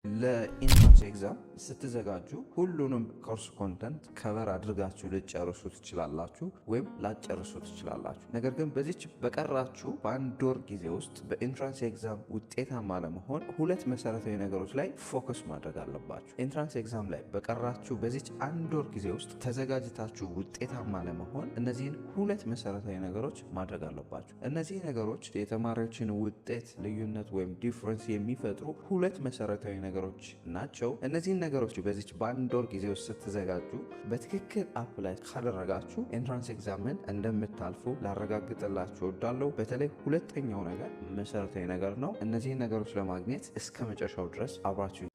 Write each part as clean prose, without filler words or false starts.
ለኢንትራንስ ኤግዛም ስትዘጋጁ ሁሉንም ኮርስ ኮንተንት ከቨር አድርጋችሁ ልጨርሱ ትችላላችሁ ወይም ላጨርሱ ትችላላችሁ። ነገር ግን በዚች በቀራችሁ በአንድ ወር ጊዜ ውስጥ በኢንትራንስ ኤግዛም ውጤታማ ለመሆን ሁለት መሰረታዊ ነገሮች ላይ ፎከስ ማድረግ አለባችሁ። ኢንትራንስ ኤግዛም ላይ በቀራችሁ በዚች አንድ ወር ጊዜ ውስጥ ተዘጋጅታችሁ ውጤታማ ለመሆን እነዚህን ሁለት መሰረታዊ ነገሮች ማድረግ አለባችሁ። እነዚህ ነገሮች የተማሪዎችን ውጤት ልዩነት ወይም ዲፍረንስ የሚፈጥሩ ሁለት መሰረታዊ ነገሮች ናቸው። እነዚህን ነገሮች በዚች በአንድ ወር ጊዜ ውስጥ ስትዘጋጁ በትክክል አፕላይ ካደረጋችሁ ኤንትራንስ ኤግዛምን እንደምታልፉ ላረጋግጥላችሁ እወዳለሁ። በተለይ ሁለተኛው ነገር መሰረታዊ ነገር ነው። እነዚህን ነገሮች ለማግኘት እስከ መጨረሻው ድረስ አብራችሁ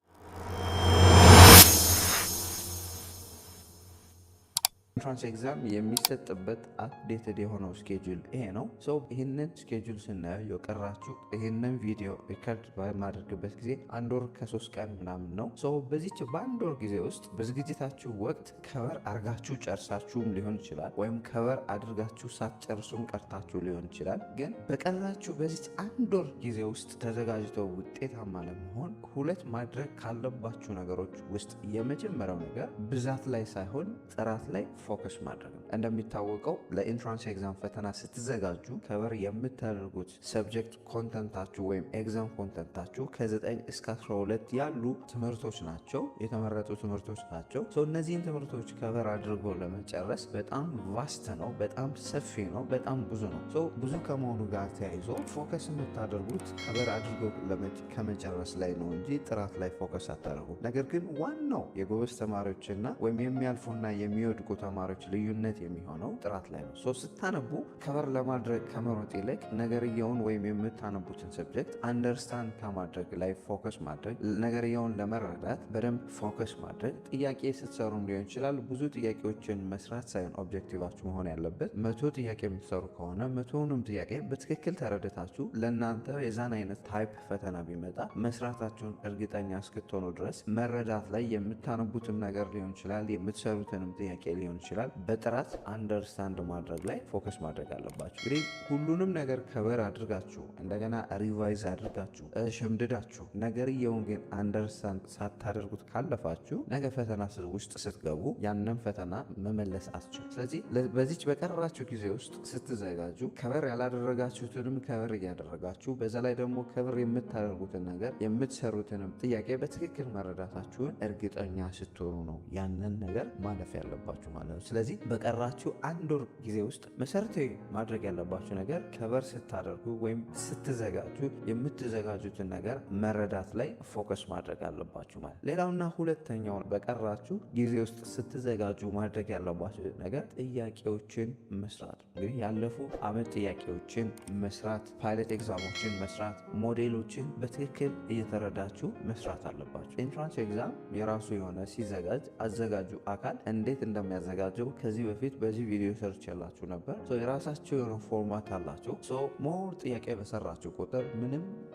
ኢንትራንስ ኤግዛም የሚሰጥበት አፕዴትድ የሆነው ስኬጁል ይሄ ነው። ይህንን ስኬጁል ስናየው የቀራችሁ ይህንን ቪዲዮ ሪከርድ በማድረግበት ጊዜ አንድ ወር ከ3 ቀን ምናምን ነው። በዚች በአንድ ወር ጊዜ ውስጥ በዝግጅታችሁ ወቅት ከቨር አድርጋችሁ ጨርሳችሁም ሊሆን ይችላል፣ ወይም ከቨር አድርጋችሁ ሳትጨርሱም ቀርታችሁ ሊሆን ይችላል። ግን በቀራችሁ በዚች አንድ ወር ጊዜ ውስጥ ተዘጋጅተው ውጤታማ ለመሆን ሁለት ማድረግ ካለባችሁ ነገሮች ውስጥ የመጀመሪያው ነገር ብዛት ላይ ሳይሆን ጥራት ላይ ፎከስ ማድረግ ነው። እንደሚታወቀው ለኢንትራንስ ኤግዛም ፈተና ስትዘጋጁ ከቨር የምታደርጉት ሰብጀክት ኮንተንታችሁ ወይም ኤግዛም ኮንተንታችሁ ከ9 እስከ 12 ያሉ ትምህርቶች ናቸው፣ የተመረጡ ትምህርቶች ናቸው። እነዚህን ትምህርቶች ከቨር አድርጎ ለመጨረስ በጣም ቫስት ነው፣ በጣም ሰፊ ነው፣ በጣም ብዙ ነው። ብዙ ከመሆኑ ጋር ተያይዞ ፎከስ የምታደርጉት ከቨር አድርጎ ከመጨረስ ላይ ነው እንጂ ጥራት ላይ ፎከስ አታደርጉ። ነገር ግን ዋናው የጎበዝ ተማሪዎችና ወይም የሚያልፉና የሚወድቁ ተማሪዎች ልዩነት የሚሆነው ጥራት ላይ ነው። ስታነቡ ከቨር ለማድረግ ከመሮጥ ይልቅ ነገርየውን ወይም የምታነቡትን ሰብጀክት አንደርስታንድ ከማድረግ ላይ ፎከስ ማድረግ፣ ነገርየውን ለመረዳት በደንብ ፎከስ ማድረግ። ጥያቄ ስትሰሩም ሊሆን ይችላል። ብዙ ጥያቄዎችን መስራት ሳይሆን ኦብጀክቲቫችሁ መሆን ያለበት 100 ጥያቄ የምትሰሩ ከሆነ 100ንም ጥያቄ በትክክል ተረድታችሁ ለእናንተ የዛን አይነት ታይፕ ፈተና ቢመጣ መስራታችሁን እርግጠኛ እስክትሆኑ ድረስ መረዳት ላይ የምታነቡትም ነገር ሊሆን ይችላል፣ የምትሰሩትንም ጥያቄ ሊሆን ይችላል በጥራት አንደርስታንድ ማድረግ ላይ ፎከስ ማድረግ አለባችሁ። እንግዲህ ሁሉንም ነገር ከበር አድርጋችሁ እንደገና ሪቫይዝ አድርጋችሁ ሸምድዳችሁ ነገርየውን ግን አንደርስታንድ ሳታደርጉት ካለፋችሁ ነገ ፈተና ውስጥ ስትገቡ ያንን ፈተና መመለስ አትችሉ። ስለዚህ በዚች በቀራችሁ ጊዜ ውስጥ ስትዘጋጁ ከበር ያላደረጋችሁትንም ከበር እያደረጋችሁ በዛ ላይ ደግሞ ከበር የምታደርጉትን ነገር የምትሰሩትንም ጥያቄ በትክክል መረዳታችሁን እርግጠኛ ስትሆኑ ነው ያንን ነገር ማለፍ ያለባችሁ ማለት ነው። ስለዚህ በቀራችሁ አንድ ወር ጊዜ ውስጥ መሰረታዊ ማድረግ ያለባችሁ ነገር ከበር ስታደርጉ ወይም ስትዘጋጁ የምትዘጋጁትን ነገር መረዳት ላይ ፎከስ ማድረግ አለባችሁ ማለት። ሌላውና ሁለተኛው በቀራችሁ ጊዜ ውስጥ ስትዘጋጁ ማድረግ ያለባችሁ ነገር ጥያቄዎችን መስራት። እንግዲህ ያለፉ አመት ጥያቄዎችን መስራት፣ ፓይለት ኤግዛሞችን መስራት፣ ሞዴሎችን በትክክል እየተረዳችሁ መስራት አለባችሁ። ኢንትራንስ ኤግዛም የራሱ የሆነ ሲዘጋጅ አዘጋጁ አካል እንዴት እንደሚያዘጋጀው ከዚህ በፊት በዚህ ቪዲዮ ሰርች ያላችሁ ነበር። የራሳቸው የሆነ ፎርማት አላቸው። ሞር ጥያቄ በሰራችሁ ቁጥር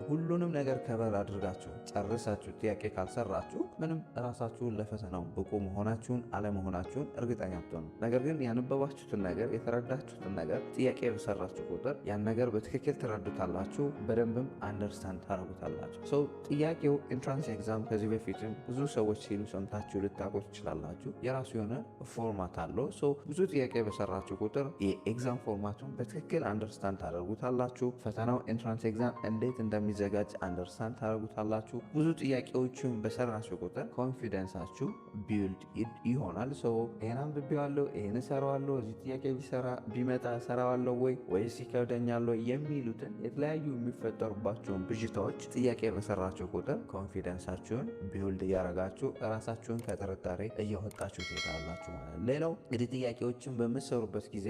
ሁሉንም ነገር ከበር አድርጋችሁ ጨርሳችሁ ጥያቄ ካልሰራችሁ ምንም ራሳችሁን ለፈተናው ብቁ መሆናችሁን አለመሆናችሁን እርግጠኛ አትሆኑ። ነገር ግን ያነበባችሁትን ነገር የተረዳችሁትን ነገር ጥያቄ በሰራችሁ ቁጥር ያን ነገር በትክክል ትረዱታላችሁ፣ በደንብም አንደርስታንድ ታደርጉታላችሁ። ጥያቄው ኢንትራንስ ኤግዛም ከዚህ በፊትም ብዙ ሰዎች ሲሉ ሰምታችሁ ልታውቁ ትችላላችሁ። የራሱ የሆነ ፎርማት አለው። ብዙ ጥያቄ በሰራችሁ ቁጥር የኤግዛም ፎርማቱን በትክክል አንደርስታንድ ታደርጉታላችሁ። ፈተናው ኢንትራንስ ኤግዛም እንዴት እንደሚዘጋጅ አንደርስታንድ ታደርጉታላችሁ። ብዙ ጥያቄዎችን በሰራችሁ ቁጥር ኮንፊደንሳችሁ ቢልድ ይሆናል። ይህን አንብቤዋለሁ፣ ይህን እሰራዋለሁ፣ እዚህ ጥያቄ ቢመጣ እሰራዋለሁ ወይስ ይከብደኛል የሚሉትን የተለያዩ የሚፈጠሩባቸውን ብዥታዎች ጥያቄ በሰራችሁ ቁጥር ኮንፊደንሳችሁን ቢልድ እያረጋችሁ ራሳችሁን ከጥርጣሬ እያወጣችሁ ትሄዳላችሁ ማለት ነው። ሌላው እንግዲህ ጥያቄዎችን በምሰሩበት ጊዜ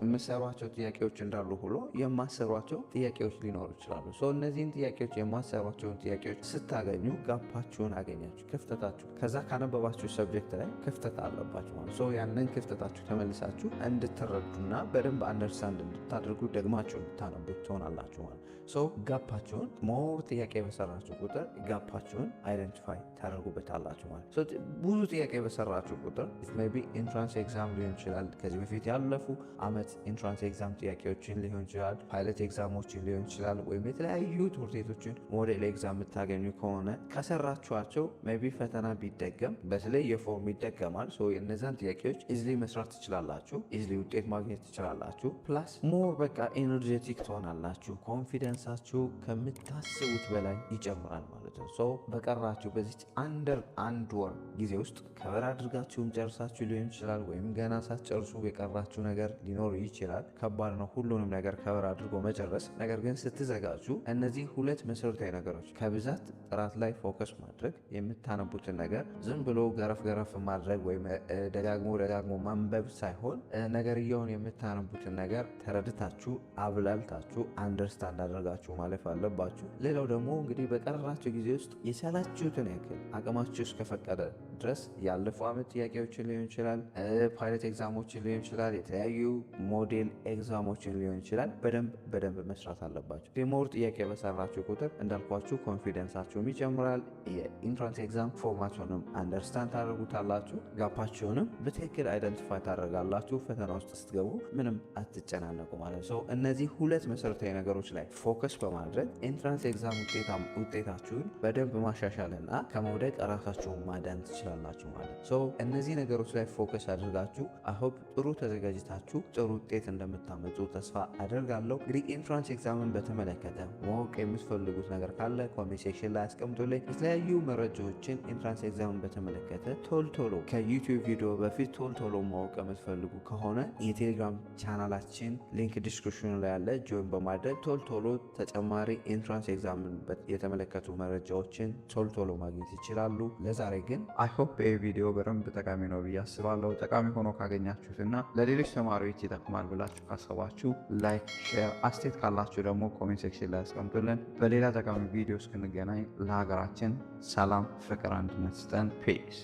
የምሰሯቸው ጥያቄዎች እንዳሉ ሁሉ የማሰሯቸው ጥያቄዎች ሊኖሩ ይችላሉ። እነዚህን ጥያቄዎች የማሰሯቸውን ጥያቄዎች ስታገኙ ጋፓችሁን አገኛችሁ፣ ክፍተታችሁ ከዛ ካነበባችሁ ሰብጀክት ላይ ክፍተት አለባችሁ ማለት ያንን ክፍተታችሁ ተመልሳችሁ እንድትረዱና በደንብ በደንብ አንደርስታንድ እንድታደርጉ ደግማችሁ እንድታነቡት ትሆናላችሁ ማለት ሶ ጋፓችሁን ሞር ጥያቄ በሰራችሁ ቁጥር ጋፓችሁን አይደንቲፋይ ታደርጉበታላችሁ ማለት ሶ ብዙ ጥያቄ በሰራችሁ ቁጥር ሜይ ቢ ኢንትራንስ ኤግዛም ሊሆን ይችላል፣ ከዚህ በፊት ያለፉ አመት ኢንትራንስ ኤግዛም ጥያቄዎችን ሊሆን ይችላል፣ ፓይለት ኤግዛሞችን ሊሆን ይችላል፣ ወይም የተለያዩ ትምህርት ቤቶችን ሞዴል ኤግዛም የምታገኙ ከሆነ ከሰራችኋቸው ሜይ ቢ ፈተና ቢደገም በተለየ ፎርም ይደገማል። ሶ እነዛን ጥያቄዎች ኢዝሊ መስራት ትችላላችሁ፣ ኢዝሊ ውጤት ማግኘት ትችላላችሁ። ፕላስ ሞር በቃ ኤነርጄቲክ ትሆናላችሁ፣ ኮንፊደንሳችሁ ከምታስቡት በላይ ይጨምራል ማለት ነው። ሶ በቀራችሁ በዚች አንደር አንድ ወር ጊዜ ውስጥ ከበር አድርጋችሁም ጨርሳችሁ ሊሆን ይችላል፣ ወይም ገና ሳትጨርሱ የቀራችሁ ነገር ሊኖር ይችላል። ከባድ ነው ሁሉንም ነገር ከበር አድርጎ መጨረስ። ነገር ግን ስትዘጋጁ እነዚህ ሁለት መሰረታዊ ነገሮች ከብዛት ጥራት ላይ ፎከስ ማድረግ፣ የምታነቡትን ነገር ዝም ብሎ ገረፍ ማድረግ ወይም ደጋግሞ ማንበብ ሳይሆን ነገርየውን የምታነቡትን ነገር ተረድታችሁ አብላልታችሁ አንደርስታንድ አድርጋችሁ ማለፍ አለባችሁ። ሌላው ደግሞ እንግዲህ በቀራችሁ ጊዜ ውስጥ የቻላችሁትን ያክል አቅማችሁ እስከፈቀደ ድረስ ያለፉ አመት ጥያቄዎችን ሊሆን ይችላል፣ ፓይለት ኤግዛሞችን ሊሆን ይችላል፣ የተለያዩ ሞዴል ኤግዛሞችን ሊሆን ይችላል። በደንብ መስራት አለባችሁ። የሞር ጥያቄ በሰራችሁ ቁጥር እንዳልኳችሁ ኮንፊደንሳችሁም ይጨምራል። የኢንትራንስ ኤግዛም ፎርማቱንም አንደርስታንድ ታደርጉታላችሁ። ጋፓችሁንም በትክክል አይደንቲፋይ ታደርጋላችሁ። ፈተና ውስጥ ስትገቡ ምንም አትጨናነቁ ማለት ነው። እነዚህ ሁለት መሰረታዊ ነገሮች ላይ ፎከስ በማድረግ ኢንትራንስ ኤግዛም ውጤታችሁን በደንብ ማሻሻልና ከመውደቅ ራሳችሁን ማዳን ትችላላችሁ ማለት ነው። እነዚህ ነገሮች ላይ ፎከስ አድርጋችሁ አይሆፕ ጥሩ ተዘጋጅታችሁ ጥሩ ውጤት እንደምታመጡ ተስፋ አደርጋለሁ። እንግዲህ ኢንትራንስ ኤግዛምን በተመለከተ ማወቅ የምትፈልጉት ነገር ካለ ኮሜንት ሴክሽን ላይ አስቀምጡልኝ። የተለያዩ መረጃዎችን ኢንትራንስ ኤግዛምን በተመለከተ ቶሎ ከዩቲዩብ ቪዲዮ በፊት ቶሎ ማወቅ የምትፈልጉ ከሆነ የቴሌግራም ቻናላችን ሊንክ ዲስክሪፕሽኑ ላይ ያለ ጆይን በማድረግ ቶሎ ተጨማሪ ኢንትራንስ ኤግዛምን የተመለከቱ መረጃዎችን ቶሎ ማግኘት ይችላሉ። ለዛሬ ግን አይሆፕ ይህ ቪዲዮ በደንብ ጠቃሚ ነው ብዬ አስባለሁ። ጠቃሚ ሆኖ ካገኛችሁትና ለሌሎች ተማሪዎች ይጠቅማል ብላችሁ ካሰባችሁ ላይክ፣ ሼር፣ አስተያየት ካላችሁ ደግሞ ኮሜንት ሴክሽን ላይ አስቀምጡልን። በሌላ ጠቃሚ ቪዲዮ እስክንገናኝ ለሀገራችን ሰላም፣ ፍቅር፣ አንድነት ስጠን። ፒስ